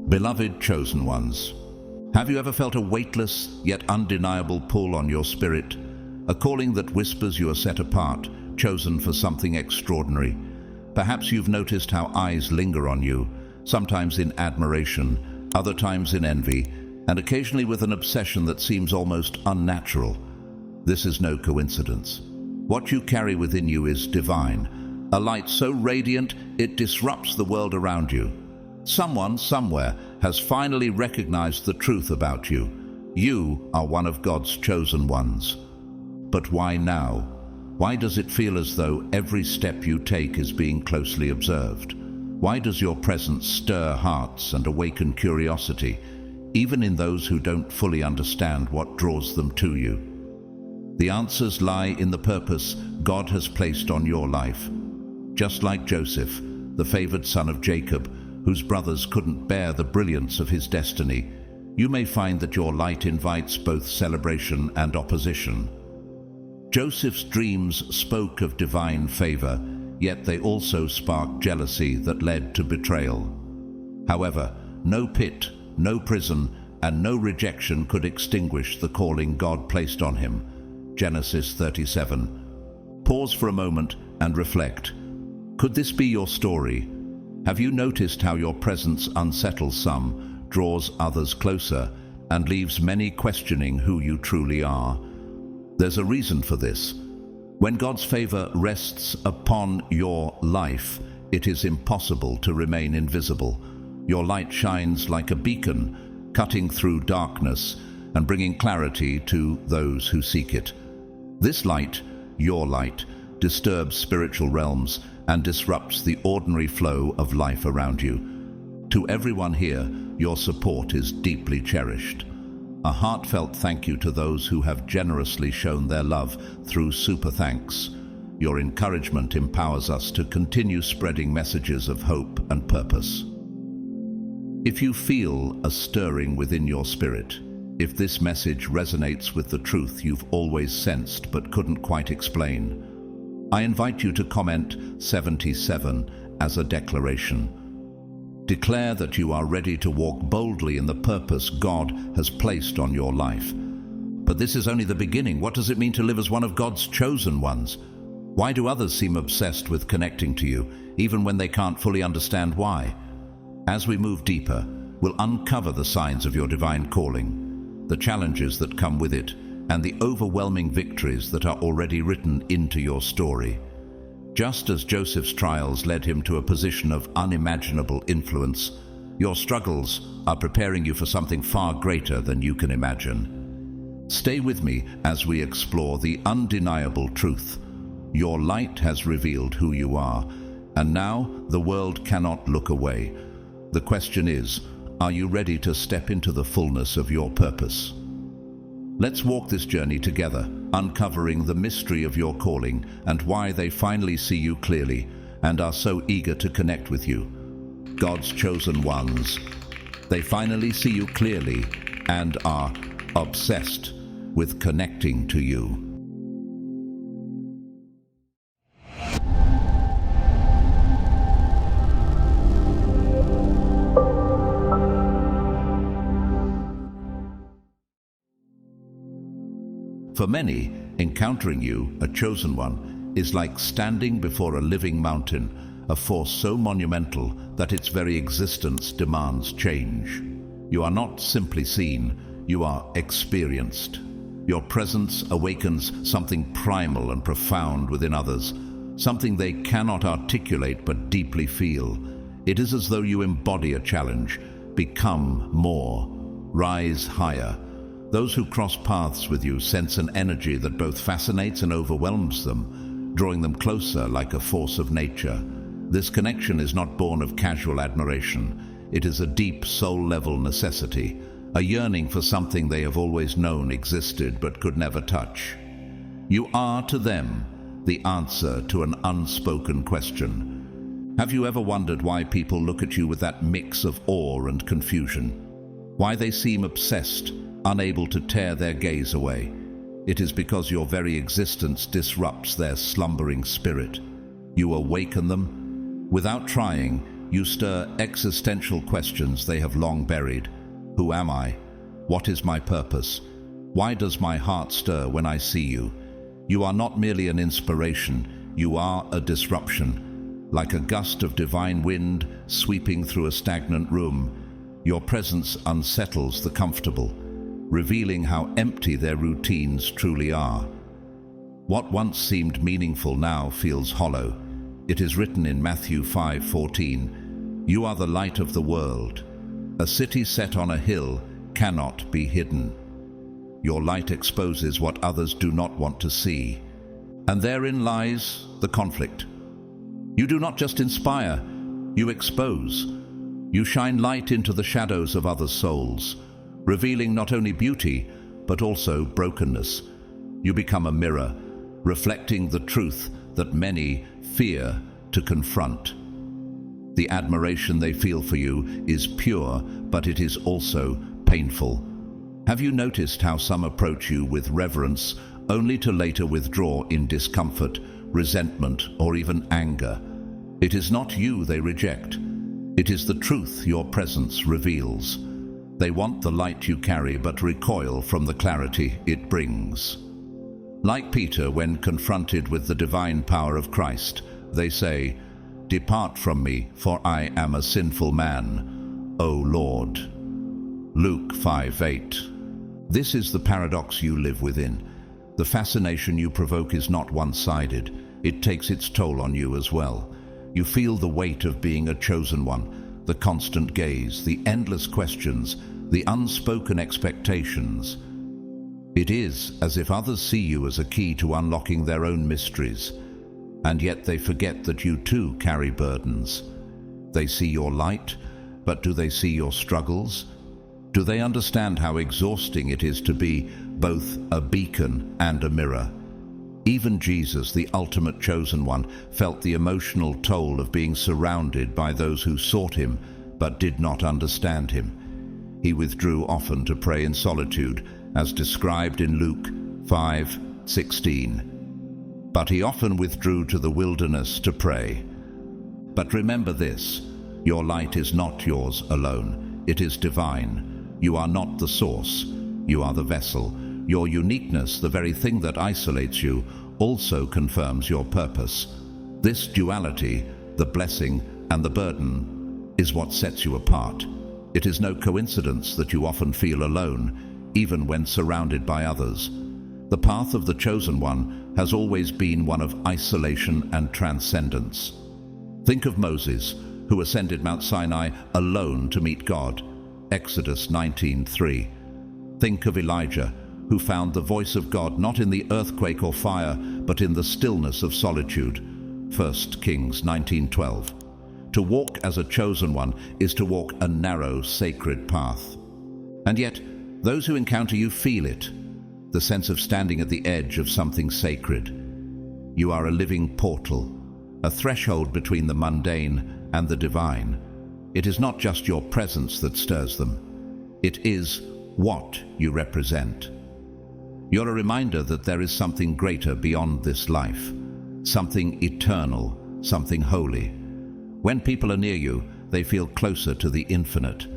Beloved chosen ones, have you ever felt a weightless yet undeniable pull on your spirit, a calling that whispers you are set apart, chosen for something extraordinary? Perhaps you've noticed how eyes linger on you, sometimes in admiration, other times in envy, and occasionally with an obsession that seems almost unnatural. This is no coincidence. What you carry within you is divine, a light so radiant it disrupts the world around you. Someone, somewhere, has finally recognized the truth about you. You are one of God's chosen ones. But why now? Why does it feel as though every step you take is being closely observed? Why does your presence stir hearts and awaken curiosity, even in those who don't fully understand what draws them to you? The answers lie in the purpose God has placed on your life. Just like Joseph, the favored son of Jacob, whose brothers couldn't bear the brilliance of his destiny, you may find that your light invites both celebration and opposition. Joseph's dreams spoke of divine favor, yet they also sparked jealousy that led to betrayal. However, no pit, no prison, and no rejection could extinguish the calling God placed on him. Genesis 37. Pause for a moment and reflect. Could this be your story? Have you noticed how your presence unsettles some, draws others closer, and leaves many questioning who you truly are? There's a reason for this. When God's favor rests upon your life, it is impossible to remain invisible. Your light shines like a beacon, cutting through darkness and bringing clarity to those who seek it. This light, your light, disturbs spiritual realms and disrupts the ordinary flow of life around you. To everyone here, your support is deeply cherished. A heartfelt thank you to those who have generously shown their love through super thanks. Your encouragement empowers us to continue spreading messages of hope and purpose. If you feel a stirring within your spirit, if this message resonates with the truth you've always sensed but couldn't quite explain, I invite you to comment 77 as a declaration. Declare that you are ready to walk boldly in the purpose God has placed on your life. But this is only the beginning. What does it mean to live as one of God's chosen ones? Why do others seem obsessed with connecting to you, even when they can't fully understand why? As we move deeper, we'll uncover the signs of your divine calling, the challenges that come with it, and the overwhelming victories that are already written into your story. Just as Joseph's trials led him to a position of unimaginable influence, your struggles are preparing you for something far greater than you can imagine. Stay with me as we explore the undeniable truth. Your light has revealed who you are, and now the world cannot look away. The question is, are you ready to step into the fullness of your purpose? Let's walk this journey together, uncovering the mystery of your calling and why they finally see you clearly and are so eager to connect with you. God's chosen ones. They finally see you clearly and are obsessed with connecting to you. For many, encountering you, a chosen one, is like standing before a living mountain, a force so monumental that its very existence demands change. You are not simply seen, you are experienced. Your presence awakens something primal and profound within others, something they cannot articulate but deeply feel. It is as though you embody a challenge, become more, rise higher. Those who cross paths with you sense an energy that both fascinates and overwhelms them, drawing them closer like a force of nature. This connection is not born of casual admiration. It is a deep soul-level necessity, a yearning for something they have always known existed but could never touch. You are to them the answer to an unspoken question. Have you ever wondered why people look at you with that mix of awe and confusion? Why they seem obsessed, unable to tear their gaze away? It is because your very existence disrupts their slumbering spirit. You awaken them. Without trying, you stir existential questions they have long buried. Who am I? What is my purpose? Why does my heart stir when I see you? You are not merely an inspiration, you are a disruption. Like a gust of divine wind sweeping through a stagnant room, your presence unsettles the comfortable, revealing how empty their routines truly are. What once seemed meaningful now feels hollow. It is written in Matthew 5:14, "You are the light of the world. A city set on a hill cannot be hidden." Your light exposes what others do not want to see. And therein lies the conflict. You do not just inspire, you expose. You shine light into the shadows of others' souls, revealing not only beauty, but also brokenness. You become a mirror, reflecting the truth that many fear to confront. The admiration they feel for you is pure, but it is also painful. Have you noticed how some approach you with reverence, only to later withdraw in discomfort, resentment, or even anger? It is not you they reject. It is the truth your presence reveals. They want the light you carry, but recoil from the clarity it brings. Like Peter, when confronted with the divine power of Christ, they say, "Depart from me, for I am a sinful man, O Lord." Luke 5:8. This is the paradox you live within. The fascination you provoke is not one-sided. It takes its toll on you as well. You feel the weight of being a chosen one, the constant gaze, the endless questions, the unspoken expectations. It is as if others see you as a key to unlocking their own mysteries, and yet they forget that you too carry burdens. They see your light, but do they see your struggles? Do they understand how exhausting it is to be both a beacon and a mirror? Even Jesus, the ultimate chosen one, felt the emotional toll of being surrounded by those who sought him but did not understand him. He withdrew often to pray in solitude, as described in Luke 5:16. But he often withdrew to the wilderness to pray. But remember this, your light is not yours alone. It is divine. You are not the source. You are the vessel. Your uniqueness, the very thing that isolates you, also confirms your purpose. This duality, the blessing and the burden, is what sets you apart. It is no coincidence that you often feel alone, even when surrounded by others. The path of the chosen one has always been one of isolation and transcendence. Think of Moses, who ascended Mount Sinai alone to meet God. Exodus 19:3. Think of Elijah, who found the voice of God not in the earthquake or fire, but in the stillness of solitude. 1 Kings 19:12. To walk as a chosen one is to walk a narrow, sacred path. And yet, those who encounter you feel it, the sense of standing at the edge of something sacred. You are a living portal, a threshold between the mundane and the divine. It is not just your presence that stirs them. It is what you represent. You're a reminder that there is something greater beyond this life, something eternal, something holy. When people are near you, they feel closer to the infinite,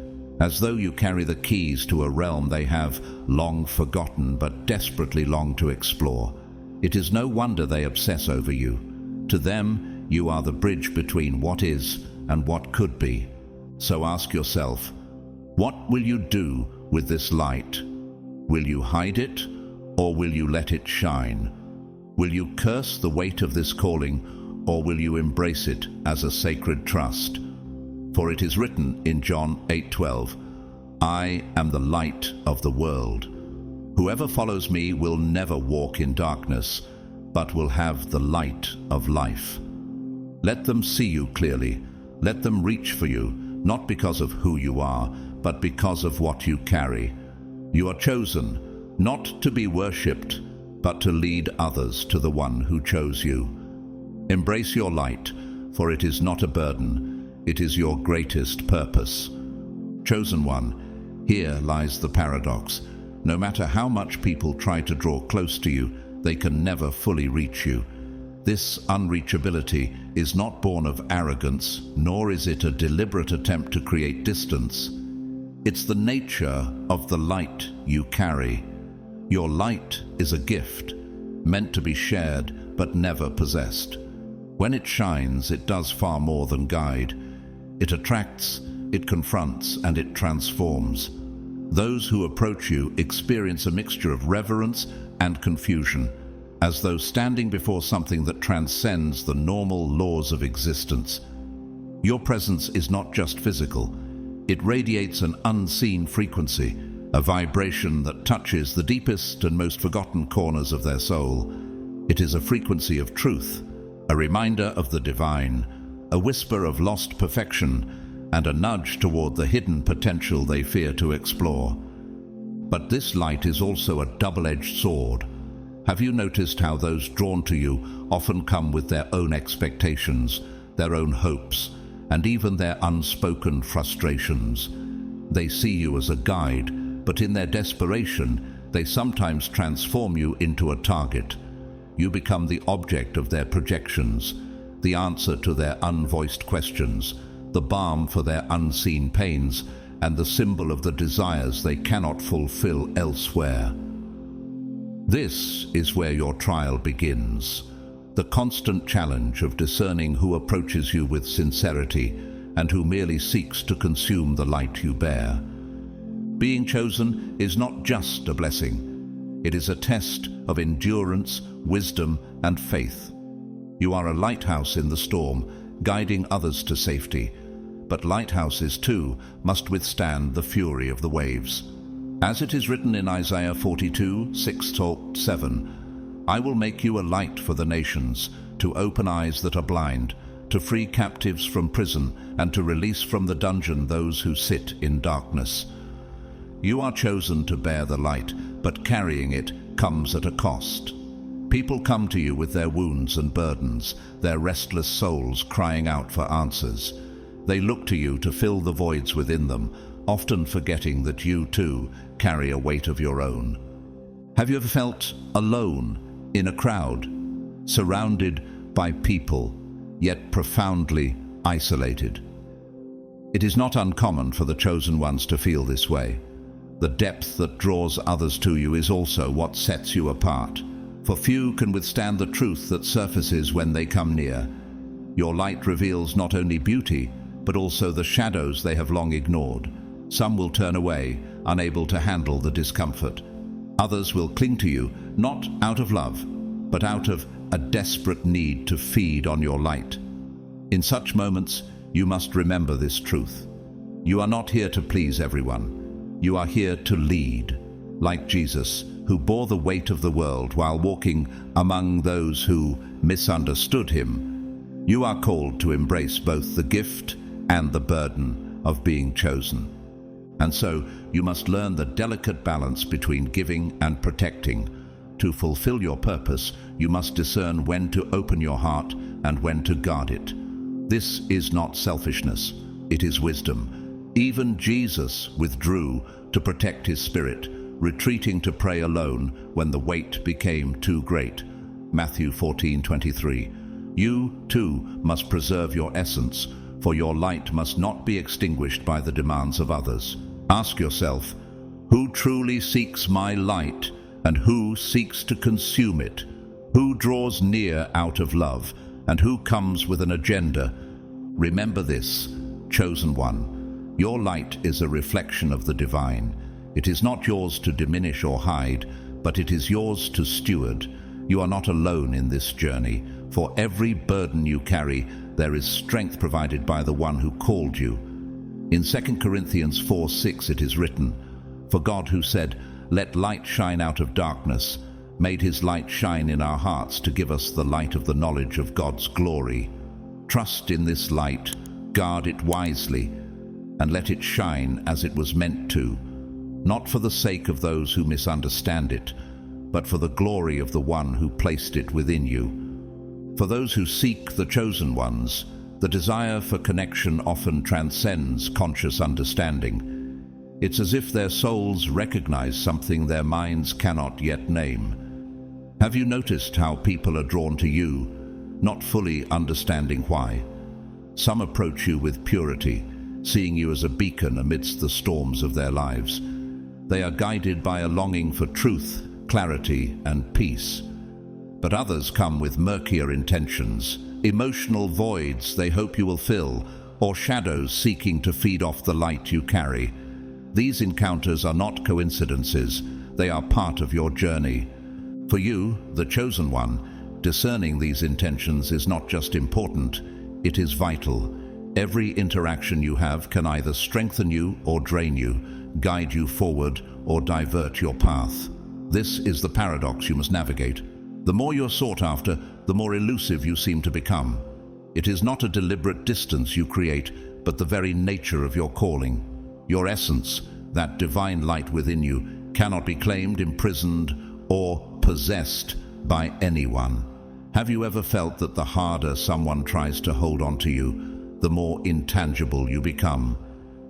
as though you carry the keys to a realm they have long forgotten but desperately long to explore. It is no wonder they obsess over you. To them, you are the bridge between what is and what could be. So ask yourself, what will you do with this light? Will you hide it, or will you let it shine? Will you curse the weight of this calling, or will you embrace it as a sacred trust? For it is written in John 8:12, "I am the light of the world. Whoever follows me will never walk in darkness, but will have the light of life." Let them see you clearly. Let them reach for you, not because of who you are, but because of what you carry. You are chosen, not to be worshipped, but to lead others to the one who chose you. Embrace your light, for it is not a burden, it is your greatest purpose. Chosen one, here lies the paradox. No matter how much people try to draw close to you, they can never fully reach you. This unreachability is not born of arrogance, nor is it a deliberate attempt to create distance. It's the nature of the light you carry. Your light is a gift, meant to be shared but never possessed. When it shines, it does far more than guide. It attracts, it confronts, and it transforms. Those who approach you experience a mixture of reverence and confusion, as though standing before something that transcends the normal laws of existence. Your presence is not just physical. It radiates an unseen frequency, a vibration that touches the deepest and most forgotten corners of their soul. It is a frequency of truth, a reminder of the divine, a whisper of lost perfection, and a nudge toward the hidden potential they fear to explore. But this light is also a double-edged sword. Have you noticed how those drawn to you often come with their own expectations, their own hopes, and even their unspoken frustrations? They see you as a guide, but in their desperation, they sometimes transform you into a target. You become the object of their projections, the answer to their unvoiced questions, the balm for their unseen pains, and the symbol of the desires they cannot fulfill elsewhere. This is where your trial begins, the constant challenge of discerning who approaches you with sincerity and who merely seeks to consume the light you bear. Being chosen is not just a blessing. It is a test of endurance, wisdom, and faith. You are a lighthouse in the storm, guiding others to safety. But lighthouses, too, must withstand the fury of the waves. As it is written in Isaiah 42, 6-7, I will make you a light for the nations, to open eyes that are blind, to free captives from prison, and to release from the dungeon those who sit in darkness. You are chosen to bear the light, but carrying it comes at a cost. People come to you with their wounds and burdens, their restless souls crying out for answers. They look to you to fill the voids within them, often forgetting that you, too, carry a weight of your own. Have you ever felt alone in a crowd, surrounded by people, yet profoundly isolated? It is not uncommon for the chosen ones to feel this way. The depth that draws others to you is also what sets you apart, for few can withstand the truth that surfaces when they come near. Your light reveals not only beauty, but also the shadows they have long ignored. Some will turn away, unable to handle the discomfort. Others will cling to you, not out of love, but out of a desperate need to feed on your light. In such moments, you must remember this truth. You are not here to please everyone. You are here to lead, like Jesus, who bore the weight of the world while walking among those who misunderstood him. You are called to embrace both the gift and the burden of being chosen. And so you must learn the delicate balance between giving and protecting. To fulfill your purpose, you must discern when to open your heart and when to guard it. This is not selfishness, it is wisdom. Even Jesus withdrew to protect his spirit, retreating to pray alone when the weight became too great. Matthew 14:23. You, too, must preserve your essence, for your light must not be extinguished by the demands of others. Ask yourself, who truly seeks my light and who seeks to consume it? Who draws near out of love and who comes with an agenda? Remember this, chosen one. Your light is a reflection of the divine. It is not yours to diminish or hide, but it is yours to steward. You are not alone in this journey. For every burden you carry, there is strength provided by the one who called you. In 2 Corinthians 4:6 it is written, For God who said, Let light shine out of darkness, made his light shine in our hearts to give us the light of the knowledge of God's glory. Trust in this light, guard it wisely, and let it shine as it was meant to, not for the sake of those who misunderstand it, but for the glory of the one who placed it within you. For those who seek the chosen ones, the desire for connection often transcends conscious understanding. It's as if their souls recognize something their minds cannot yet name. Have you noticed how people are drawn to you, not fully understanding why. Some approach you with purity, seeing you as a beacon amidst the storms of their lives. They are guided by a longing for truth, clarity, and peace. But others come with murkier intentions, emotional voids they hope you will fill, or shadows seeking to feed off the light you carry. These encounters are not coincidences, they are part of your journey. For you, the chosen one, discerning these intentions is not just important, it is vital. Every interaction you have can either strengthen you or drain you, guide you forward or divert your path. This is the paradox you must navigate. The more you're sought after, the more elusive you seem to become. It is not a deliberate distance you create, but the very nature of your calling. Your essence, that divine light within you, cannot be claimed, imprisoned, or possessed by anyone. Have you ever felt that the harder someone tries to hold on to you, the more intangible you become?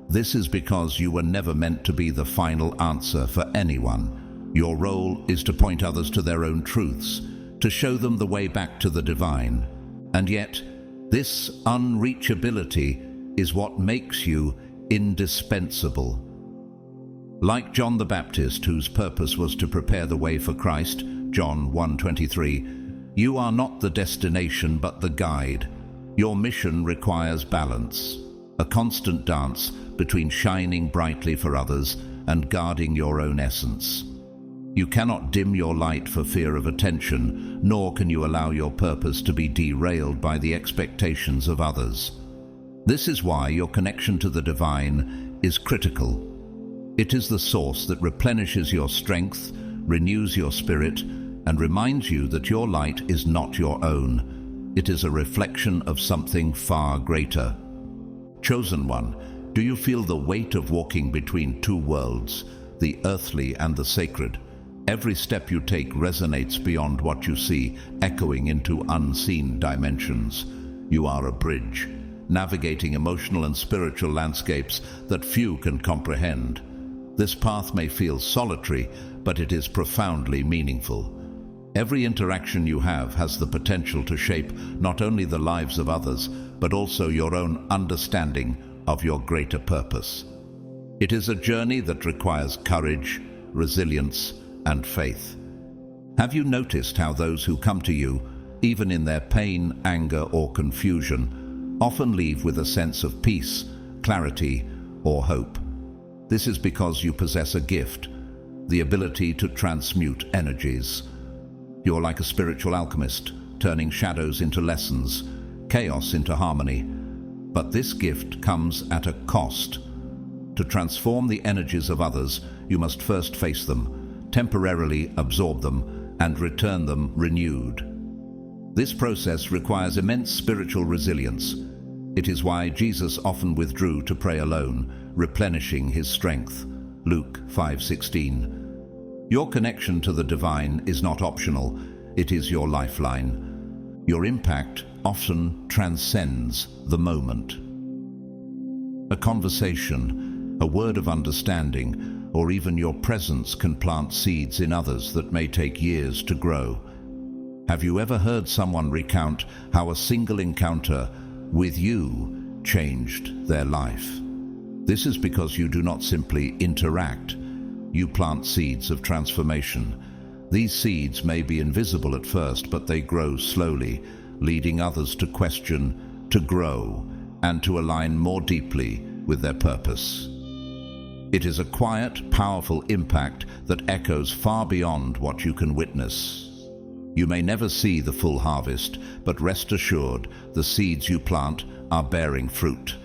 This is because you were never meant to be the final answer for anyone. Your role is to point others to their own truths, to show them the way back to the divine. And yet, this unreachability is what makes you indispensable. Like John the Baptist, whose purpose was to prepare the way for Christ, John 1:23, you are not the destination but the guide. Your mission requires balance, a constant dance between shining brightly for others and guarding your own essence. You cannot dim your light for fear of attention, nor can you allow your purpose to be derailed by the expectations of others. This is why your connection to the divine is critical. It is the source that replenishes your strength, renews your spirit, and reminds you that your light is not your own. It is a reflection of something far greater. Chosen one, do you feel the weight of walking between two worlds, the earthly and the sacred? Every step you take resonates beyond what you see, echoing into unseen dimensions. You are a bridge, navigating emotional and spiritual landscapes that few can comprehend. This path may feel solitary, but it is profoundly meaningful. Every interaction you have has the potential to shape not only the lives of others, but also your own understanding of your greater purpose. It is a journey that requires courage, resilience, and faith. Have you noticed how those who come to you, even in their pain, anger, or confusion, often leave with a sense of peace, clarity, or hope? This is because you possess a gift, the ability to transmute energies. You're like a spiritual alchemist, turning shadows into lessons, chaos into harmony. But this gift comes at a cost. To transform the energies of others, you must first face them, temporarily absorb them, and return them renewed. This process requires immense spiritual resilience. It is why Jesus often withdrew to pray alone, replenishing his strength. Luke 5:16. Your connection to the divine is not optional, it is your lifeline. Your impact often transcends the moment. A conversation, a word of understanding, or even your presence can plant seeds in others that may take years to grow. Have you ever heard someone recount how a single encounter with you changed their life? This is because you do not simply interact, you plant seeds of transformation. These seeds may be invisible at first, but they grow slowly, leading others to question, to grow, and to align more deeply with their purpose. It is a quiet, powerful impact that echoes far beyond what you can witness. You may never see the full harvest, but rest assured, the seeds you plant are bearing fruit.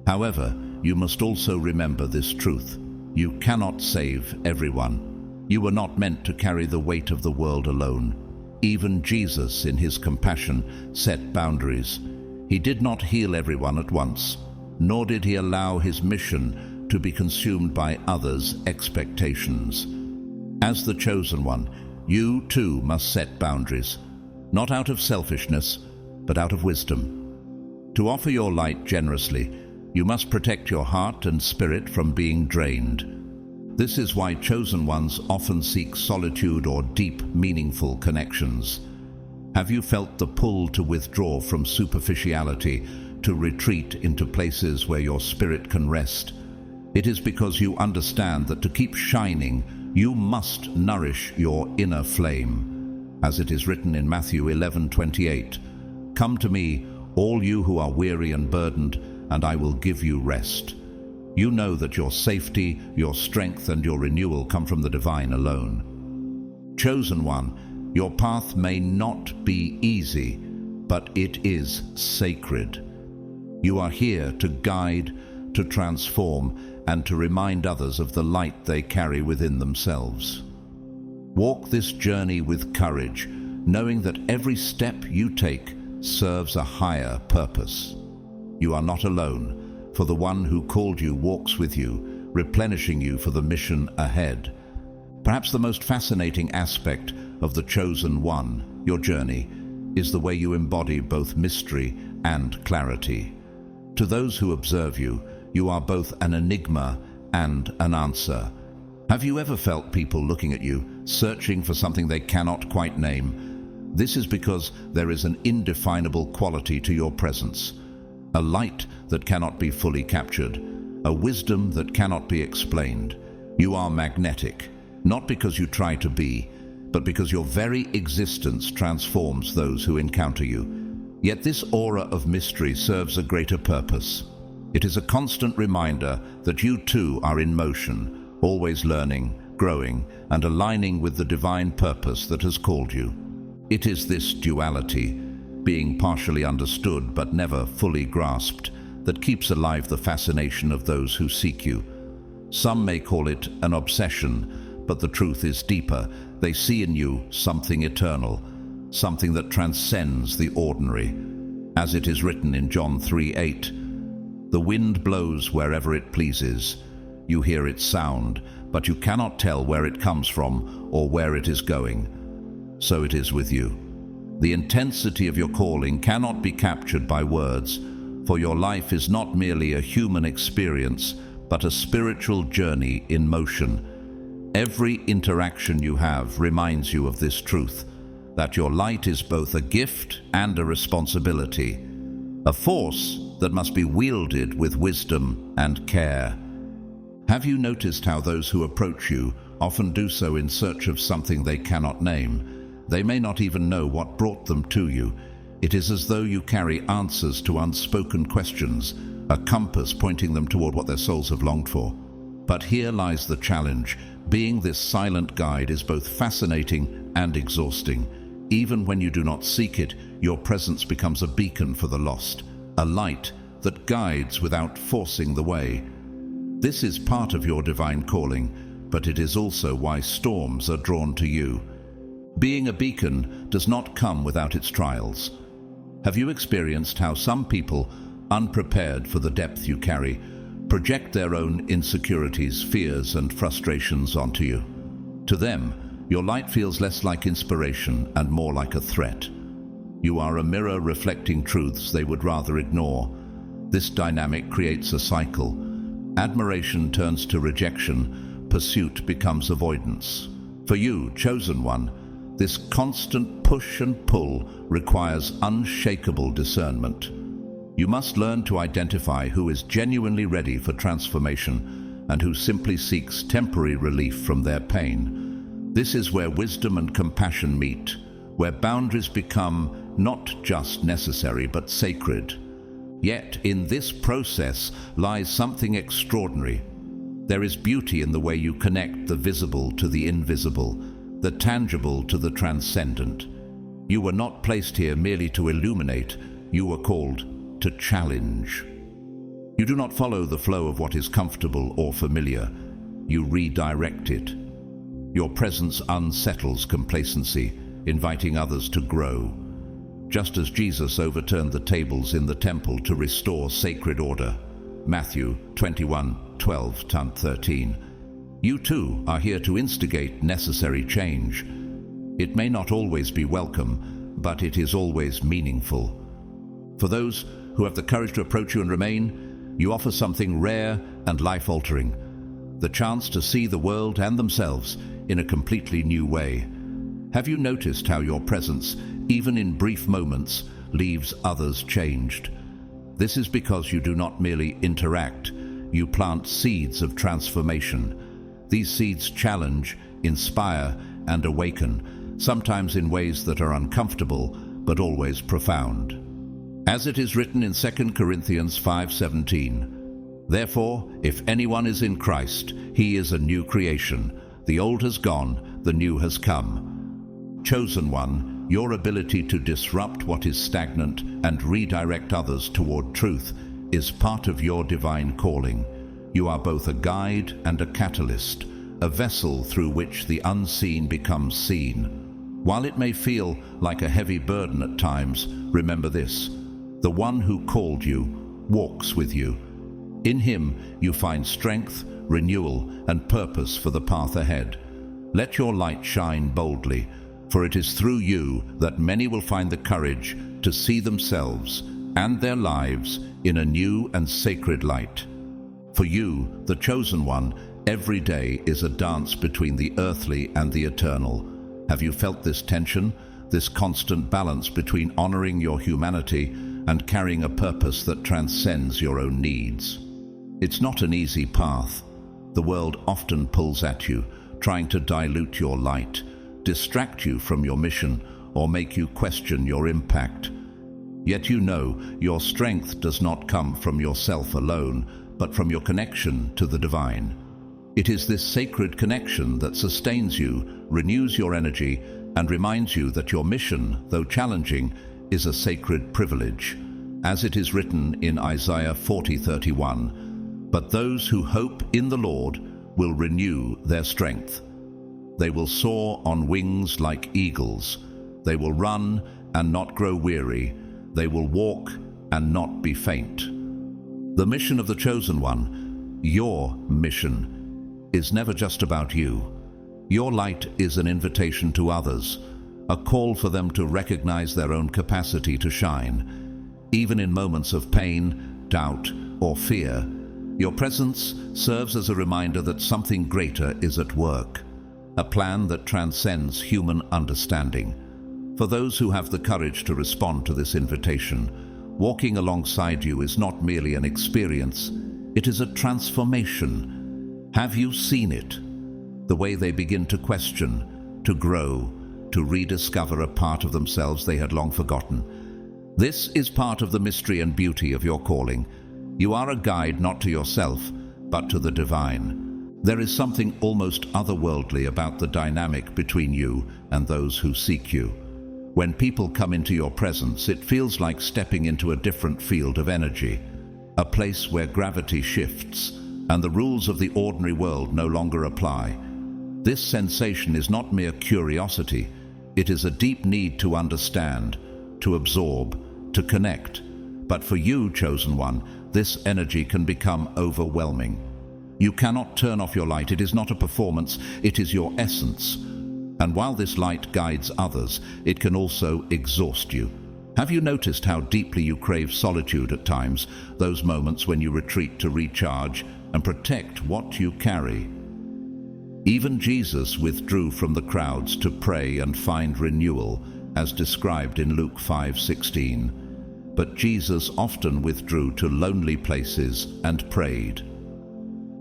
However, you must also remember this truth. You cannot save everyone. You were not meant to carry the weight of the world alone. Even Jesus, in his compassion, set boundaries. He did not heal everyone at once, nor did he allow his mission to be consumed by others' expectations. As the chosen one, you too must set boundaries, not out of selfishness, but out of wisdom. To offer your light generously, you must protect your heart and spirit from being drained. This is why chosen ones often seek solitude or deep, meaningful connections. Have you felt the pull to withdraw from superficiality, to retreat into places where your spirit can rest? It is because you understand that to keep shining, you must nourish your inner flame. As it is written in Matthew 11:28, "Come to me, all you who are weary and burdened, and I will give you rest." You know that your safety, your strength, and your renewal come from the divine alone. Chosen one, your path may not be easy, but it is sacred. You are here to guide, to transform, and to remind others of the light they carry within themselves. Walk this journey with courage, knowing that every step you take serves a higher purpose. You are not alone, for the one who called you walks with you, replenishing you for the mission ahead. Perhaps the most fascinating aspect of the chosen one, your journey, is the way you embody both mystery and clarity. To those who observe you, you are both an enigma and an answer. Have you ever felt people looking at you, searching for something they cannot quite name? This is because there is an indefinable quality to your presence, a light that cannot be fully captured, a wisdom that cannot be explained. You are magnetic, not because you try to be, but because your very existence transforms those who encounter you. Yet this aura of mystery serves a greater purpose. It is a constant reminder that you too are in motion, always learning, growing, and aligning with the divine purpose that has called you. It is this duality, being partially understood but never fully grasped, that keeps alive the fascination of those who seek you. Some may call it an obsession, but the truth is deeper. They see in you something eternal, something that transcends the ordinary. As it is written in John 3:8, "The wind blows wherever it pleases. You hear its sound, but you cannot tell where it comes from or where it is going." So it is with you. The intensity of your calling cannot be captured by words, for your life is not merely a human experience, but a spiritual journey in motion. Every interaction you have reminds you of this truth, that your light is both a gift and a responsibility, a force that must be wielded with wisdom and care. Have you noticed how those who approach you often do so in search of something they cannot name? They may not even know what brought them to you. It is as though you carry answers to unspoken questions, a compass pointing them toward what their souls have longed for. But here lies the challenge. Being this silent guide is both fascinating and exhausting. Even when you do not seek it, your presence becomes a beacon for the lost, a light that guides without forcing the way. This is part of your divine calling, but it is also why storms are drawn to you. Being a beacon does not come without its trials. Have you experienced how some people, unprepared for the depth you carry, project their own insecurities, fears, and frustrations onto you? To them, your light feels less like inspiration and more like a threat. You are a mirror reflecting truths they would rather ignore. This dynamic creates a cycle. Admiration turns to rejection, pursuit becomes avoidance. For you, chosen one, this constant push and pull requires unshakable discernment. You must learn to identify who is genuinely ready for transformation and who simply seeks temporary relief from their pain. This is where wisdom and compassion meet, where boundaries become not just necessary but sacred. Yet in this process lies something extraordinary. There is beauty in the way you connect the visible to the invisible, the tangible to the transcendent. You were not placed here merely to illuminate, you were called to challenge. You do not follow the flow of what is comfortable or familiar, you redirect it. Your presence unsettles complacency, inviting others to grow. Just as Jesus overturned the tables in the temple to restore sacred order, Matthew 21:12-13. You too are here to instigate necessary change. It may not always be welcome, but it is always meaningful. For those who have the courage to approach you and remain, you offer something rare and life-altering, the chance to see the world and themselves in a completely new way. Have you noticed how your presence, even in brief moments, leaves others changed? This is because you do not merely interact, you plant seeds of transformation. These seeds challenge, inspire, and awaken, sometimes in ways that are uncomfortable, but always profound. As it is written in 2 Corinthians 5:17, "Therefore, if anyone is in Christ, he is a new creation. The old has gone, the new has come." Chosen one, your ability to disrupt what is stagnant and redirect others toward truth is part of your divine calling. You are both a guide and a catalyst, a vessel through which the unseen becomes seen. While it may feel like a heavy burden at times, remember this: the one who called you walks with you. In him you find strength, renewal, and purpose for the path ahead. Let your light shine boldly, for it is through you that many will find the courage to see themselves and their lives in a new and sacred light. For you, the chosen one, every day is a dance between the earthly and the eternal. Have you felt this tension, this constant balance between honoring your humanity and carrying a purpose that transcends your own needs? It's not an easy path. The world often pulls at you, trying to dilute your light, distract you from your mission, or make you question your impact. Yet you know your strength does not come from yourself alone, but from your connection to the divine. It is this sacred connection that sustains you, renews your energy, and reminds you that your mission, though challenging, is a sacred privilege. As it is written in Isaiah 40:31, "But those who hope in the Lord will renew their strength. They will soar on wings like eagles. They will run and not grow weary. They will walk and not be faint." The mission of the chosen one, your mission, is never just about you. Your light is an invitation to others, a call for them to recognize their own capacity to shine. Even in moments of pain, doubt, or fear, your presence serves as a reminder that something greater is at work, a plan that transcends human understanding. For those who have the courage to respond to this invitation, walking alongside you is not merely an experience, it is a transformation. Have you seen it? The way they begin to question, to grow, to rediscover a part of themselves they had long forgotten. This is part of the mystery and beauty of your calling. You are a guide not to yourself, but to the divine. There is something almost otherworldly about the dynamic between you and those who seek you. When people come into your presence, it feels like stepping into a different field of energy, a place where gravity shifts and the rules of the ordinary world no longer apply. This sensation is not mere curiosity, it is a deep need to understand, to absorb, to connect. But for you, chosen one, this energy can become overwhelming. You cannot turn off your light. It is not a performance, it is your essence. And while this light guides others, it can also exhaust you. Have you noticed how deeply you crave solitude at times, those moments when you retreat to recharge and protect what you carry? Even Jesus withdrew from the crowds to pray and find renewal, as described in Luke 5:16. But Jesus often withdrew to lonely places and prayed.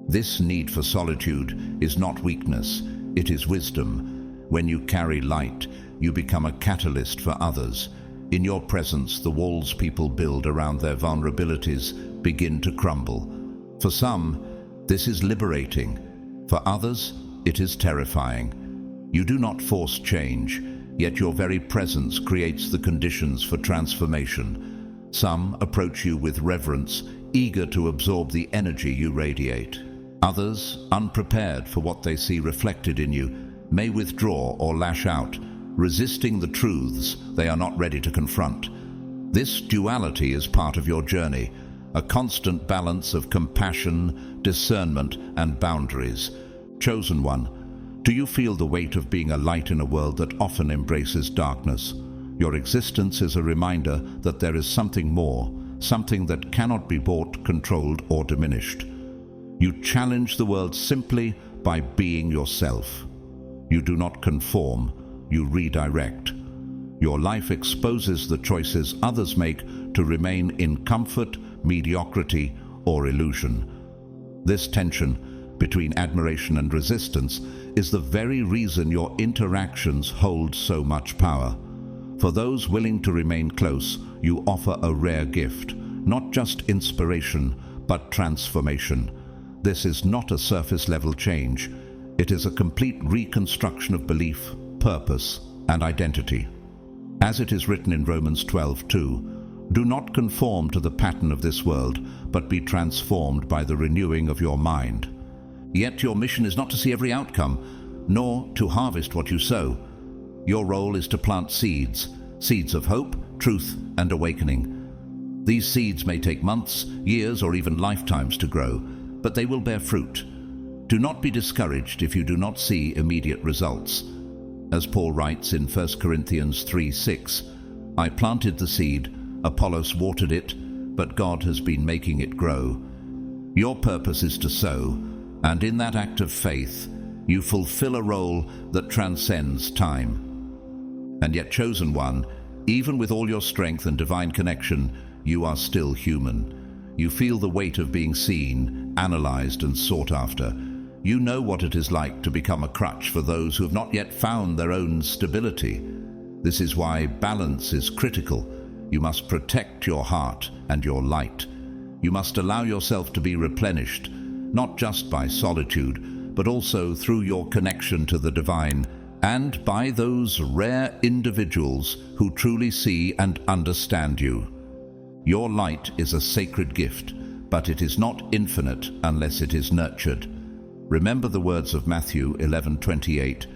This need for solitude is not weakness, it is wisdom. When you carry light, you become a catalyst for others. In your presence, the walls people build around their vulnerabilities begin to crumble. For some, this is liberating. For others, it is terrifying. You do not force change, yet your very presence creates the conditions for transformation. Some approach you with reverence, eager to absorb the energy you radiate. Others, unprepared for what they see reflected in you, may withdraw or lash out, resisting the truths they are not ready to confront. This duality is part of your journey, a constant balance of compassion, discernment, and boundaries. Chosen one, do you feel the weight of being a light in a world that often embraces darkness? Your existence is a reminder that there is something more, something that cannot be bought, controlled, or diminished. You challenge the world simply by being yourself. You do not conform, you redirect. Your life exposes the choices others make to remain in comfort, mediocrity, or illusion. This tension between admiration and resistance is the very reason your interactions hold so much power. For those willing to remain close, you offer a rare gift, not just inspiration, but transformation. This is not a surface-level change. It is a complete reconstruction of belief, purpose, and identity. As it is written in Romans 12:2, "Do not conform to the pattern of this world, but be transformed by the renewing of your mind." Yet your mission is not to see every outcome, nor to harvest what you sow. Your role is to plant seeds of hope, truth, and awakening. These seeds may take months, years, or even lifetimes to grow, but they will bear fruit. Do not be discouraged if you do not see immediate results. As Paul writes in 1 Corinthians 3:6, "I planted the seed, Apollos watered it, but God has been making it grow." Your purpose is to sow, and in that act of faith, you fulfill a role that transcends time. And yet, chosen one, even with all your strength and divine connection, you are still human. You feel the weight of being seen, analyzed, and sought after. You know what it is like to become a crutch for those who have not yet found their own stability. This is why balance is critical. You must protect your heart and your light. You must allow yourself to be replenished, not just by solitude, but also through your connection to the divine, and by those rare individuals who truly see and understand you. Your light is a sacred gift, but it is not infinite unless it is nurtured. Remember the words of Matthew 11:28,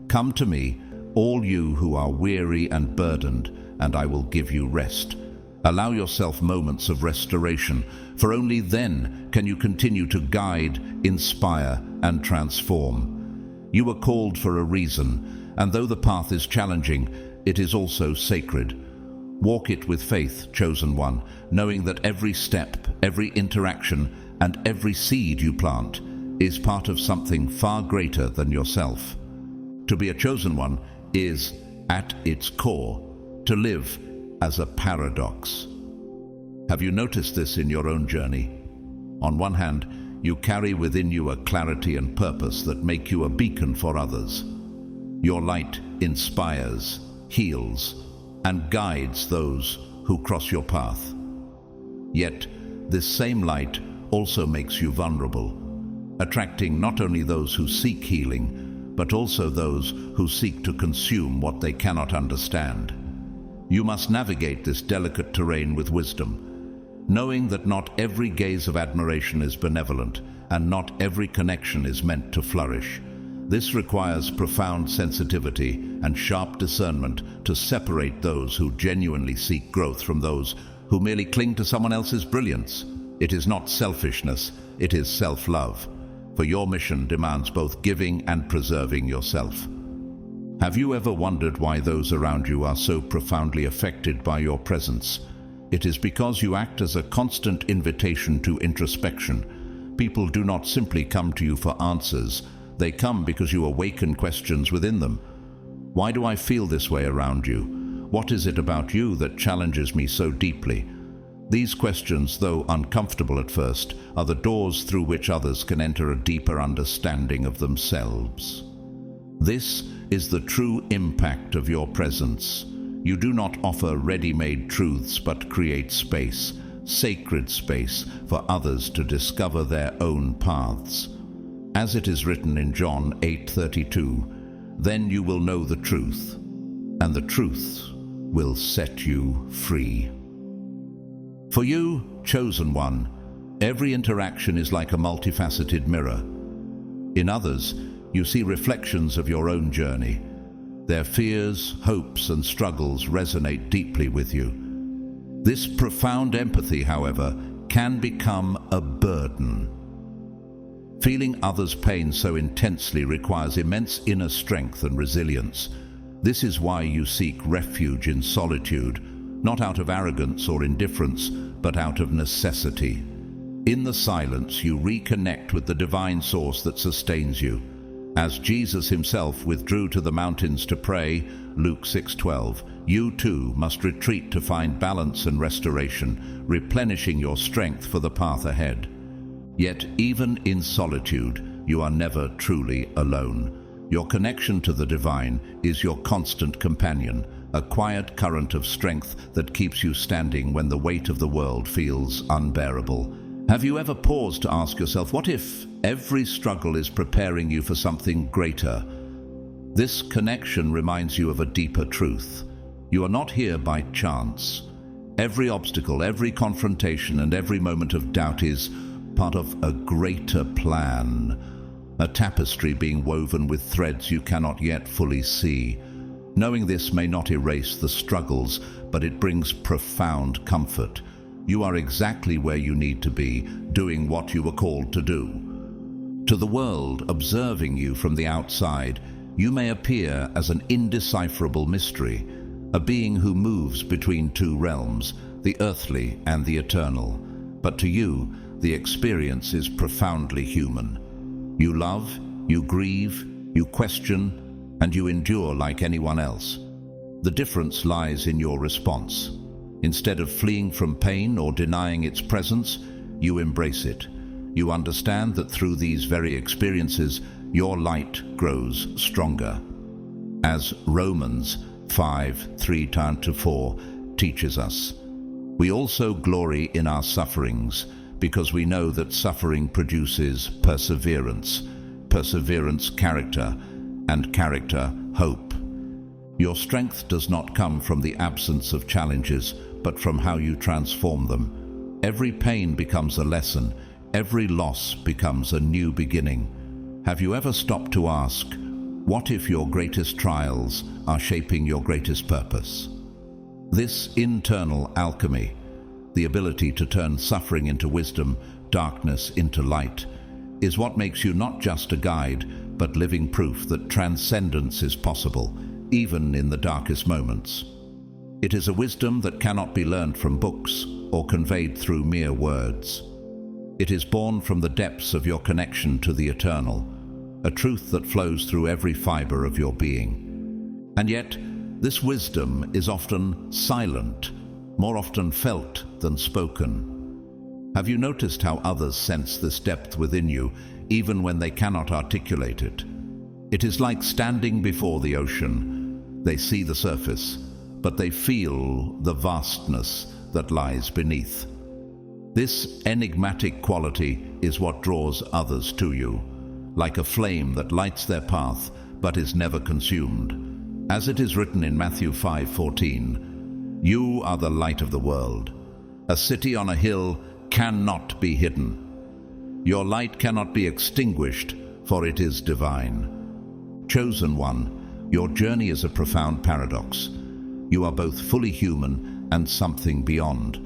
"Come to me, all you who are weary and burdened, and I will give you rest." Allow yourself moments of restoration, for only then can you continue to guide, inspire, and transform. You were called for a reason, and though the path is challenging, it is also sacred. Walk it with faith, chosen one, knowing that every step, every interaction, and every seed you plant is part of something far greater than yourself. To be a chosen one is, at its core, to live as a paradox. Have you noticed this in your own journey? On one hand, you carry within you a clarity and purpose that make you a beacon for others. Your light inspires, heals, and guides those who cross your path. Yet, this same light also makes you vulnerable, attracting not only those who seek healing, but also those who seek to consume what they cannot understand. You must navigate this delicate terrain with wisdom, knowing that not every gaze of admiration is benevolent, and not every connection is meant to flourish. This requires profound sensitivity and sharp discernment to separate those who genuinely seek growth from those who merely cling to someone else's brilliance. It is not selfishness, it is self-love, for your mission demands both giving and preserving yourself. Have you ever wondered why those around you are so profoundly affected by your presence? It is because you act as a constant invitation to introspection. People do not simply come to you for answers. They come because you awaken questions within them. Why do I feel this way around you? What is it about you that challenges me so deeply? These questions, though uncomfortable at first, are the doors through which others can enter a deeper understanding of themselves. This is the true impact of your presence. You do not offer ready-made truths, but create space, sacred space, for others to discover their own paths. As it is written in John 8:32, "Then you will know the truth, and the truth will set you free." For you, chosen one, every interaction is like a multifaceted mirror. In others, you see reflections of your own journey. Their fears, hopes, and struggles resonate deeply with you. This profound empathy, however, can become a burden. Feeling others' pain so intensely requires immense inner strength and resilience. This is why you seek refuge in solitude, not out of arrogance or indifference, but out of necessity. In the silence, you reconnect with the divine source that sustains you. As Jesus himself withdrew to the mountains to pray, Luke 6:12, you too must retreat to find balance and restoration, replenishing your strength for the path ahead. Yet even in solitude, you are never truly alone. Your connection to the divine is your constant companion, a quiet current of strength that keeps you standing when the weight of the world feels unbearable. Have you ever paused to ask yourself, what if every struggle is preparing you for something greater? This connection reminds you of a deeper truth. You are not here by chance. Every obstacle, every confrontation, and every moment of doubt is part of a greater plan, a tapestry being woven with threads you cannot yet fully see. Knowing this may not erase the struggles, but it brings profound comfort. You are exactly where you need to be, doing what you were called to do. To the world observing you from the outside, you may appear as an indecipherable mystery, a being who moves between two realms, the earthly and the eternal. But to you, the experience is profoundly human. You love, you grieve, you question, and you endure like anyone else. The difference lies in your response. Instead of fleeing from pain or denying its presence, you embrace it. You understand that through these very experiences, your light grows stronger. As Romans 5:3-4 teaches us, we also glory in our sufferings, because we know that suffering produces perseverance, perseverance character, and character hope. Your strength does not come from the absence of challenges, but from how you transform them. Every pain becomes a lesson, every loss becomes a new beginning. Have you ever stopped to ask, what if your greatest trials are shaping your greatest purpose? This internal alchemy, the ability to turn suffering into wisdom, darkness into light, is what makes you not just a guide, but living proof that transcendence is possible, even in the darkest moments. It is a wisdom that cannot be learned from books or conveyed through mere words. It is born from the depths of your connection to the eternal, a truth that flows through every fiber of your being. And yet, this wisdom is often silent, more often felt than spoken. Have you noticed how others sense this depth within you, even when they cannot articulate it? It is like standing before the ocean. They see the surface, but they feel the vastness that lies beneath. This enigmatic quality is what draws others to you, like a flame that lights their path but is never consumed. As it is written in Matthew 5:14, you are the light of the world. A city on a hill cannot be hidden. Your light cannot be extinguished, for it is divine. Chosen one, your journey is a profound paradox. You are both fully human and something beyond,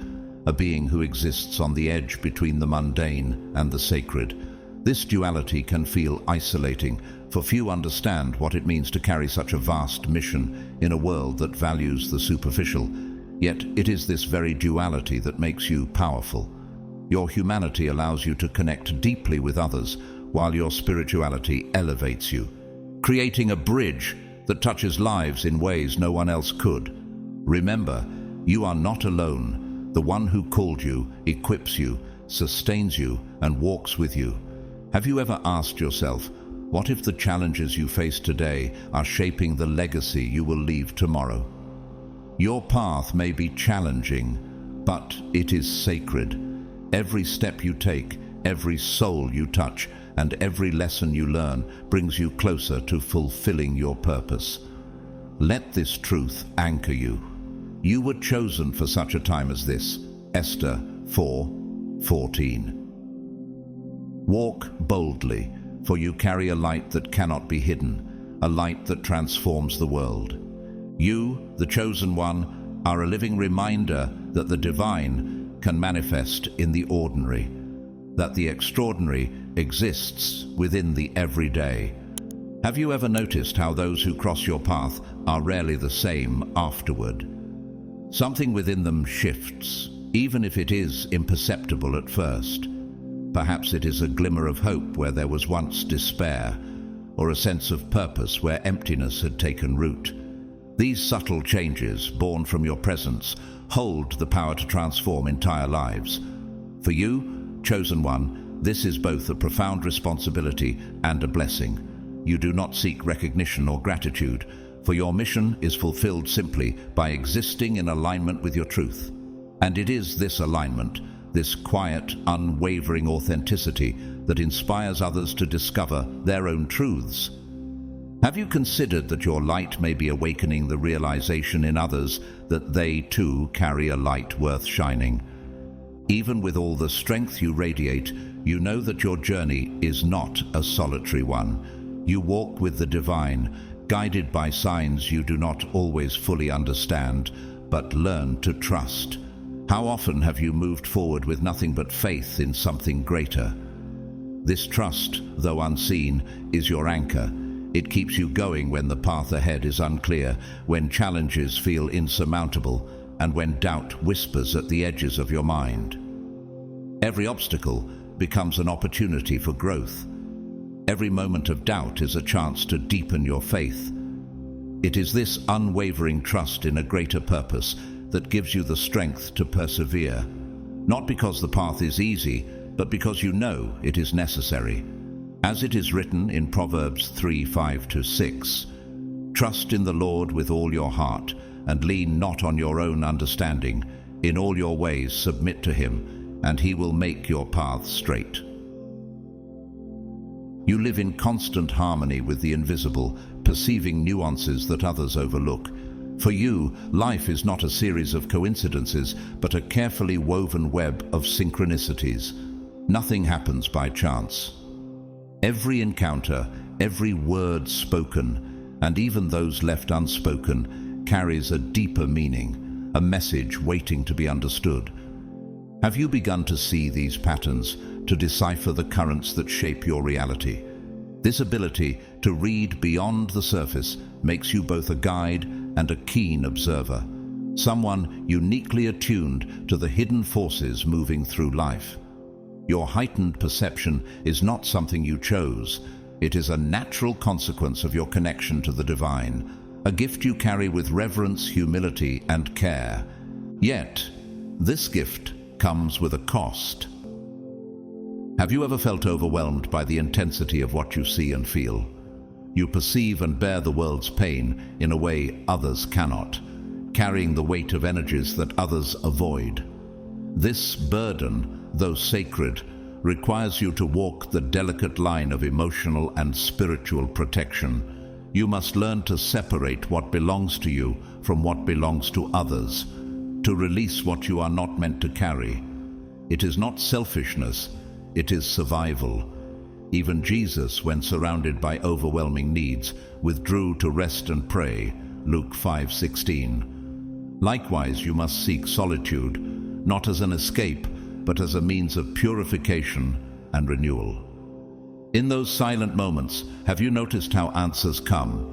a being who exists on the edge between the mundane and the sacred. This duality can feel isolating, for few understand what it means to carry such a vast mission in a world that values the superficial. Yet it is this very duality that makes you powerful. Your humanity allows you to connect deeply with others, while your spirituality elevates you, creating a bridge that touches lives in ways no one else could. Remember, you are not alone. The one who called you, equips you, sustains you, and walks with you. Have you ever asked yourself, what if the challenges you face today are shaping the legacy you will leave tomorrow? Your path may be challenging, but it is sacred. Every step you take, every soul you touch, and every lesson you learn brings you closer to fulfilling your purpose. Let this truth anchor you. You were chosen for such a time as this. Esther 4:14. Walk boldly, for you carry a light that cannot be hidden, a light that transforms the world. You, the chosen one, are a living reminder that the divine can manifest in the ordinary, that the extraordinary exists within the everyday. Have you ever noticed how those who cross your path are rarely the same afterward? Something within them shifts, even if it is imperceptible at first. Perhaps it is a glimmer of hope where there was once despair, or a sense of purpose where emptiness had taken root. These subtle changes, born from your presence, hold the power to transform entire lives. For you, chosen one, this is both a profound responsibility and a blessing. You do not seek recognition or gratitude, for your mission is fulfilled simply by existing in alignment with your truth. And it is this alignment, this quiet, unwavering authenticity, that inspires others to discover their own truths. Have you considered that your light may be awakening the realization in others that they too carry a light worth shining? Even with all the strength you radiate, you know that your journey is not a solitary one. You walk with the divine, guided by signs you do not always fully understand, but learn to trust. How often have you moved forward with nothing but faith in something greater? This trust, though unseen, is your anchor. It keeps you going when the path ahead is unclear, when challenges feel insurmountable, and when doubt whispers at the edges of your mind. Every obstacle becomes an opportunity for growth. Every moment of doubt is a chance to deepen your faith. It is this unwavering trust in a greater purpose that gives you the strength to persevere, not because the path is easy, but because you know it is necessary. As it is written in Proverbs 3:5-6, "Trust in the Lord with all your heart, and lean not on your own understanding. In all your ways submit to him, and he will make your paths straight." You live in constant harmony with the invisible, perceiving nuances that others overlook. For you, life is not a series of coincidences, but a carefully woven web of synchronicities. Nothing happens by chance. Every encounter, every word spoken, and even those left unspoken, carries a deeper meaning, a message waiting to be understood. Have you begun to see these patterns, to decipher the currents that shape your reality? This ability to read beyond the surface makes you both a guide and a keen observer, someone uniquely attuned to the hidden forces moving through life. Your heightened perception is not something you chose. It is a natural consequence of your connection to the divine, a gift you carry with reverence, humility, and care. Yet, this gift comes with a cost. Have you ever felt overwhelmed by the intensity of what you see and feel? You perceive and bear the world's pain in a way others cannot, carrying the weight of energies that others avoid. This burden, though sacred, requires you to walk the delicate line of emotional and spiritual protection. You must learn to separate what belongs to you from what belongs to others, to release what you are not meant to carry. It is not selfishness, it is survival. Even Jesus, when surrounded by overwhelming needs, withdrew to rest and pray, Luke 5:16. Likewise, you must seek solitude, not as an escape, but as a means of purification and renewal. In those silent moments, have you noticed how answers come?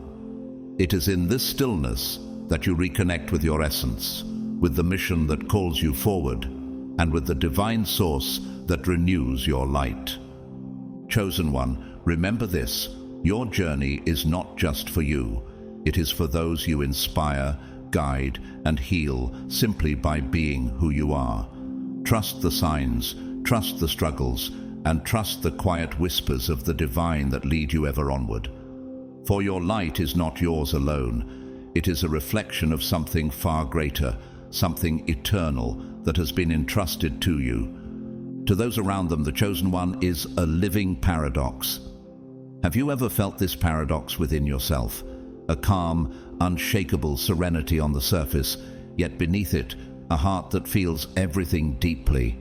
It is in this stillness that you reconnect with your essence, with the mission that calls you forward, and with the divine source that renews your light. Chosen one, remember this: your journey is not just for you. It is for those you inspire, guide, and heal simply by being who you are. Trust the signs, trust the struggles, and trust the quiet whispers of the divine that lead you ever onward. For your light is not yours alone. It is a reflection of something far greater, something eternal that has been entrusted to you. To those around them, the chosen one is a living paradox. Have you ever felt this paradox within yourself? A calm, unshakable serenity on the surface, yet beneath it, a heart that feels everything deeply.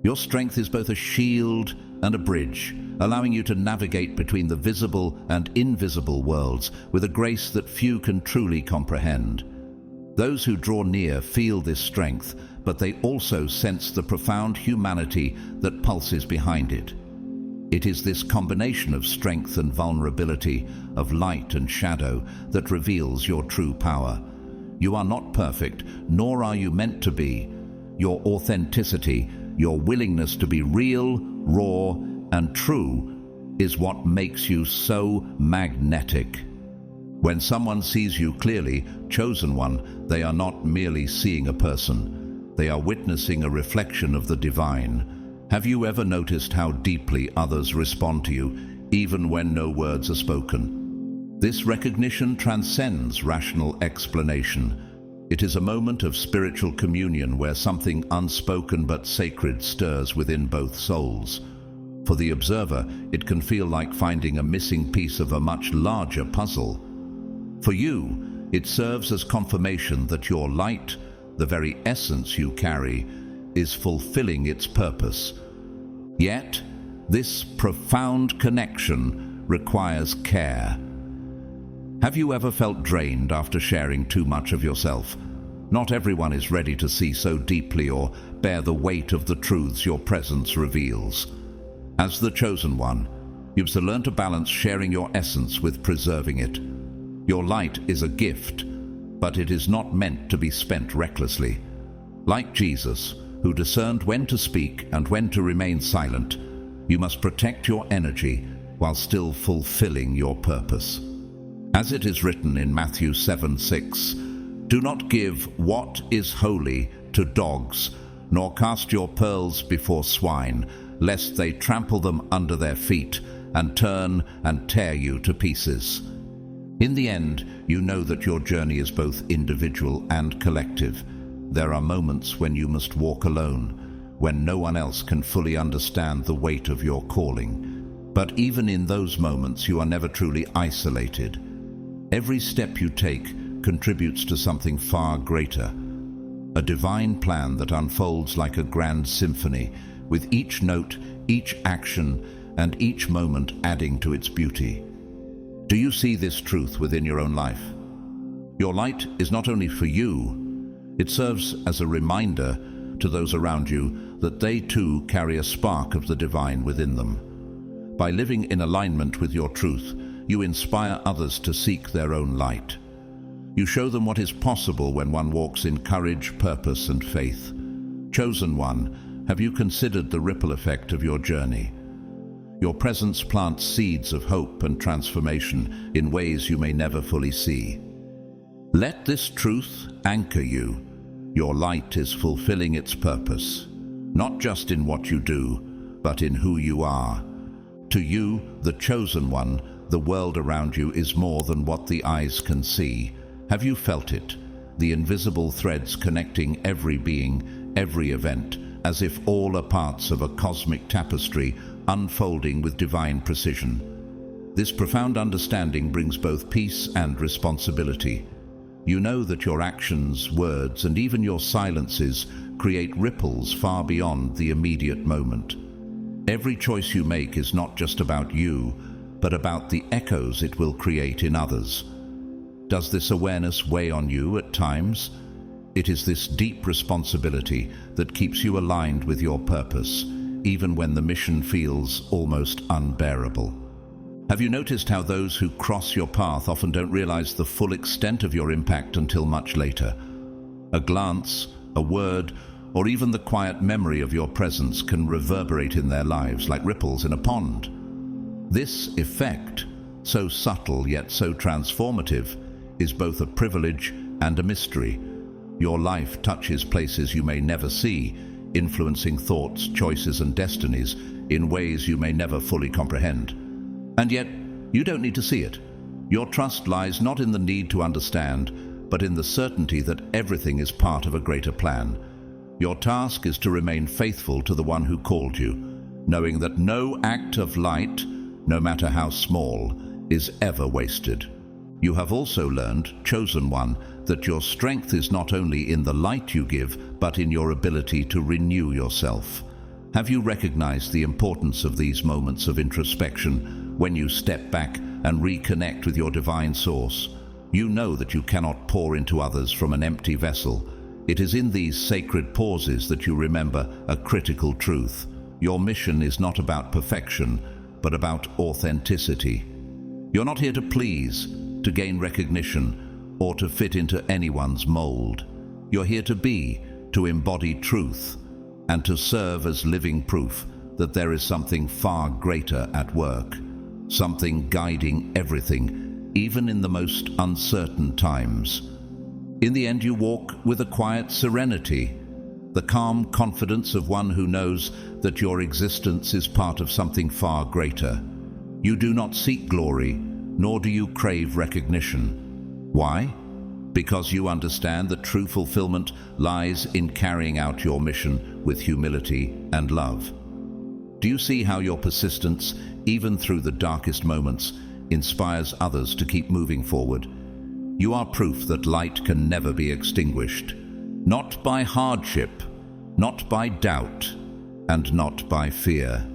Your strength is both a shield and a bridge, allowing you to navigate between the visible and invisible worlds with a grace that few can truly comprehend. Those who draw near feel this strength, but they also sense the profound humanity that pulses behind it. It is this combination of strength and vulnerability, of light and shadow, that reveals your true power. You are not perfect, nor are you meant to be. Your authenticity, your willingness to be real, raw, and true is what makes you so magnetic. When someone sees you clearly, chosen one, they are not merely seeing a person. They are witnessing a reflection of the divine. Have you ever noticed how deeply others respond to you, even when no words are spoken? This recognition transcends rational explanation. It is a moment of spiritual communion where something unspoken but sacred stirs within both souls. For the observer, it can feel like finding a missing piece of a much larger puzzle. For you, it serves as confirmation that your light, the very essence you carry, is fulfilling its purpose. Yet, this profound connection requires care. Have you ever felt drained after sharing too much of yourself? Not everyone is ready to see so deeply or bear the weight of the truths your presence reveals. As the chosen one, you've to learn to balance sharing your essence with preserving it. Your light is a gift, but it is not meant to be spent recklessly. Like Jesus, who discerned when to speak and when to remain silent, you must protect your energy while still fulfilling your purpose. As it is written in Matthew 7:6, "Do not give what is holy to dogs, nor cast your pearls before swine, lest they trample them under their feet and turn and tear you to pieces." In the end, you know that your journey is both individual and collective. There are moments when you must walk alone, when no one else can fully understand the weight of your calling. But even in those moments, you are never truly isolated. Every step you take contributes to something far greater, a divine plan that unfolds like a grand symphony, with each note, each action, and each moment adding to its beauty. Do you see this truth within your own life? Your light is not only for you, it serves as a reminder to those around you that they too carry a spark of the divine within them. By living in alignment with your truth, you inspire others to seek their own light. You show them what is possible when one walks in courage, purpose, and faith. Chosen one, have you considered the ripple effect of your journey? Your presence plants seeds of hope and transformation in ways you may never fully see. Let this truth anchor you. Your light is fulfilling its purpose, not just in what you do, but in who you are. To you, the chosen one, the world around you is more than what the eyes can see. Have you felt it? The invisible threads connecting every being, every event, as if all are parts of a cosmic tapestry unfolding with divine precision. This profound understanding brings both peace and responsibility. You know that your actions, words, and even your silences create ripples far beyond the immediate moment. Every choice you make is not just about you, but about the echoes it will create in others. Does this awareness weigh on you at times? It is this deep responsibility that keeps you aligned with your purpose, even when the mission feels almost unbearable. Have you noticed how those who cross your path often don't realize the full extent of your impact until much later? A glance, a word, or even the quiet memory of your presence can reverberate in their lives like ripples in a pond. This effect, so subtle yet so transformative, is both a privilege and a mystery. Your life touches places you may never see, influencing thoughts, choices, and destinies in ways you may never fully comprehend. And yet, you don't need to see it. Your trust lies not in the need to understand, but in the certainty that everything is part of a greater plan. Your task is to remain faithful to the one who called you, knowing that no act of light, no matter how small, is ever wasted. You have also learned, chosen one, that your strength is not only in the light you give, but in your ability to renew yourself. Have you recognized the importance of these moments of introspection when you step back and reconnect with your divine source? You know that you cannot pour into others from an empty vessel. It is in these sacred pauses that you remember a critical truth. Your mission is not about perfection, but about authenticity. You're not here to please, to gain recognition, or to fit into anyone's mold. You're here to be, to embody truth, and to serve as living proof that there is something far greater at work. something guiding everything, even in the most uncertain times. In the end, you walk with a quiet serenity, the calm confidence of one who knows that your existence is part of something far greater. You do not seek glory, nor do you crave recognition. Why? Because you understand that true fulfillment lies in carrying out your mission with humility and love. Do you see how your persistence, even through the darkest moments, inspires others to keep moving forward? You are proof that light can never be extinguished, not by hardship, not by doubt, and not by fear.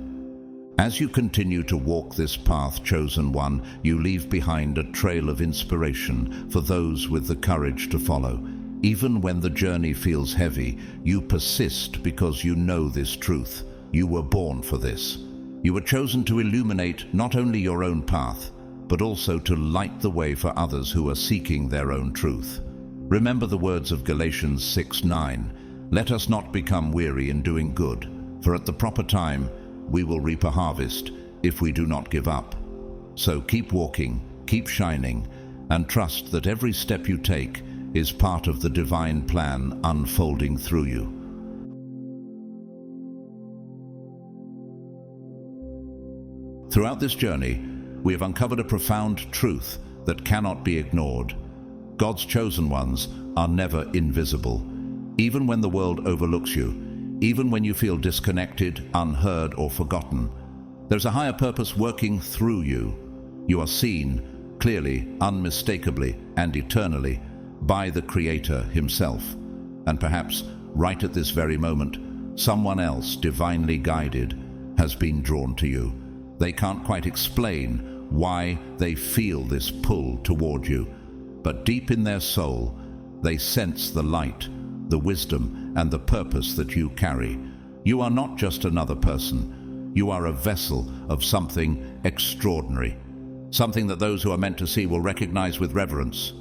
As you continue to walk this path, chosen one, you leave behind a trail of inspiration for those with the courage to follow. Even when the journey feels heavy, you persist because you know this truth. You were born for this. You were chosen to illuminate not only your own path, but also to light the way for others who are seeking their own truth. Remember the words of Galatians 6:9. Let us not become weary in doing good, for at the proper time we will reap a harvest if we do not give up. So keep walking, keep shining, and trust that every step you take is part of the divine plan unfolding through you. Throughout this journey, we have uncovered a profound truth that cannot be ignored. God's chosen ones are never invisible. Even when the world overlooks you, even when you feel disconnected, unheard, or forgotten, there's a higher purpose working through you. You are seen clearly, unmistakably, and eternally by the Creator Himself. And perhaps right at this very moment, someone else, divinely guided, has been drawn to you. They can't quite explain why they feel this pull toward you, but deep in their soul, they sense the light, the wisdom, and the purpose that you carry. You are not just another person. You are a vessel of something extraordinary, something that those who are meant to see will recognize with reverence.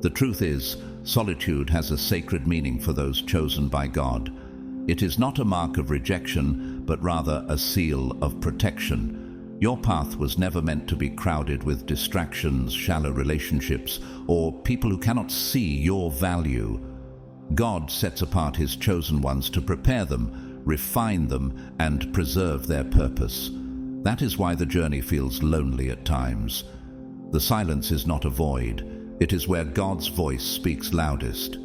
The truth is, solitude has a sacred meaning for those chosen by God. It is not a mark of rejection, but rather a seal of protection. Your path was never meant to be crowded with distractions, shallow relationships, or people who cannot see your value. God sets apart His chosen ones to prepare them, refine them, and preserve their purpose. That is why the journey feels lonely at times. The silence is not a void. It is where God's voice speaks loudest.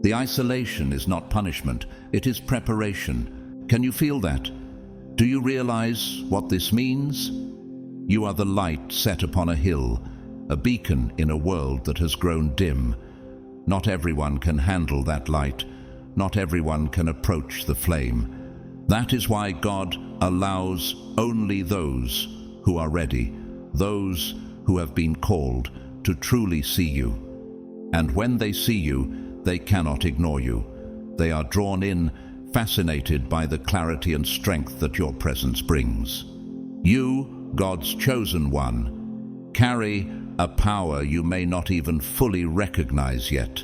The isolation is not punishment, it is preparation. Can you feel that? Do you realize what this means? You are the light set upon a hill, a beacon in a world that has grown dim. Not everyone can handle that light. Not everyone can approach the flame. That is why God allows only those who are ready, those who have been called, to truly see you. And when they see you, they cannot ignore you. They are drawn in, fascinated by the clarity and strength that your presence brings. You, God's chosen one, carry a power you may not even fully recognize yet.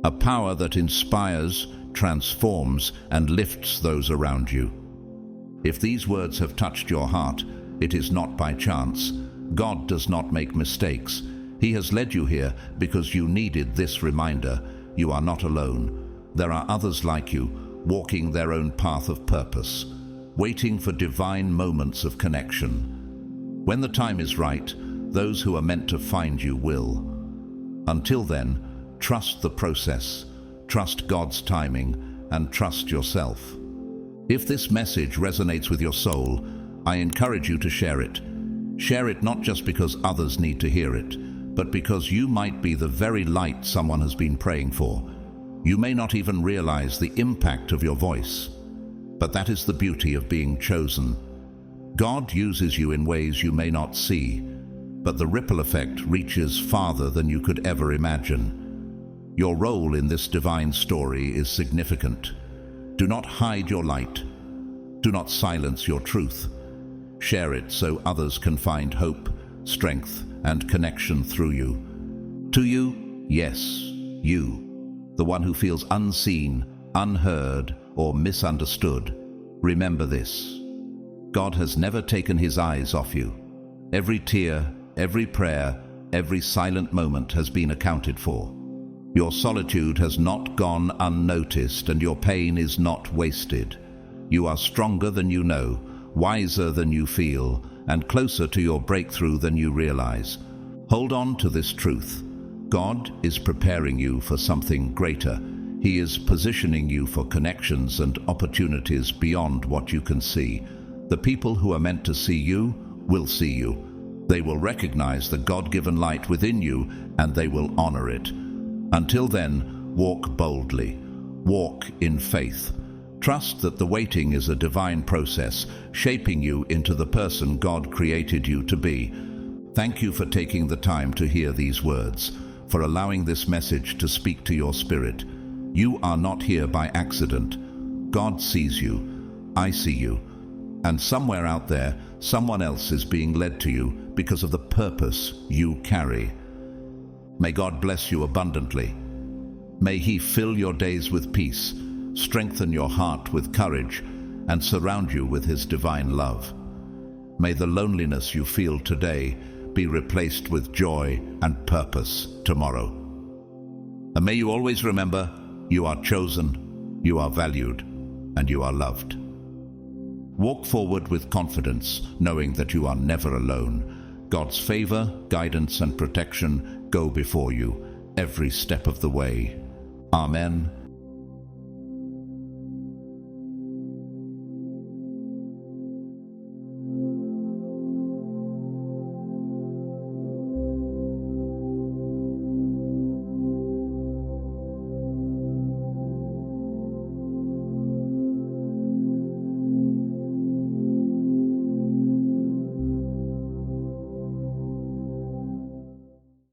A power that inspires, transforms, and lifts those around you. If these words have touched your heart, it is not by chance. God does not make mistakes. He has led you here because you needed this reminder. You are not alone. There are others like you, walking their own path of purpose, waiting for divine moments of connection. When the time is right, those who are meant to find you will. Until then, trust the process, trust God's timing, and trust yourself. If this message resonates with your soul, I encourage you to share it. Share it not just because others need to hear it, but because you might be the very light someone has been praying for. You may not even realize the impact of your voice, but that is the beauty of being chosen. God uses you in ways you may not see, but the ripple effect reaches farther than you could ever imagine. Your role in this divine story is significant. Do not hide your light. Do not silence your truth. Share it so others can find hope, strength, and connection through you. To you, yes, you, the one who feels unseen, unheard, or misunderstood, remember this. God has never taken His eyes off you. Every tear, every prayer, every silent moment has been accounted for. Your solitude has not gone unnoticed, and your pain is not wasted. You are stronger than you know, wiser than you feel, and closer to your breakthrough than you realize. Hold on to this truth. God is preparing you for something greater. He is positioning you for connections and opportunities beyond what you can see. The people who are meant to see you will see you. They will recognize the God-given light within you, and they will honor it. Until then, walk boldly. Walk in faith. Trust that the waiting is a divine process, shaping you into the person God created you to be. Thank you for taking the time to hear these words, for allowing this message to speak to your spirit. You are not here by accident. God sees you. I see you. And somewhere out there, someone else is being led to you because of the purpose you carry. May God bless you abundantly. May He fill your days with peace, strengthen your heart with courage, and surround you with His divine love. May the loneliness you feel today be replaced with joy and purpose tomorrow. And may you always remember, you are chosen, you are valued, and you are loved. Walk forward with confidence, knowing that you are never alone. God's favor, guidance, and protection go before you every step of the way. Amen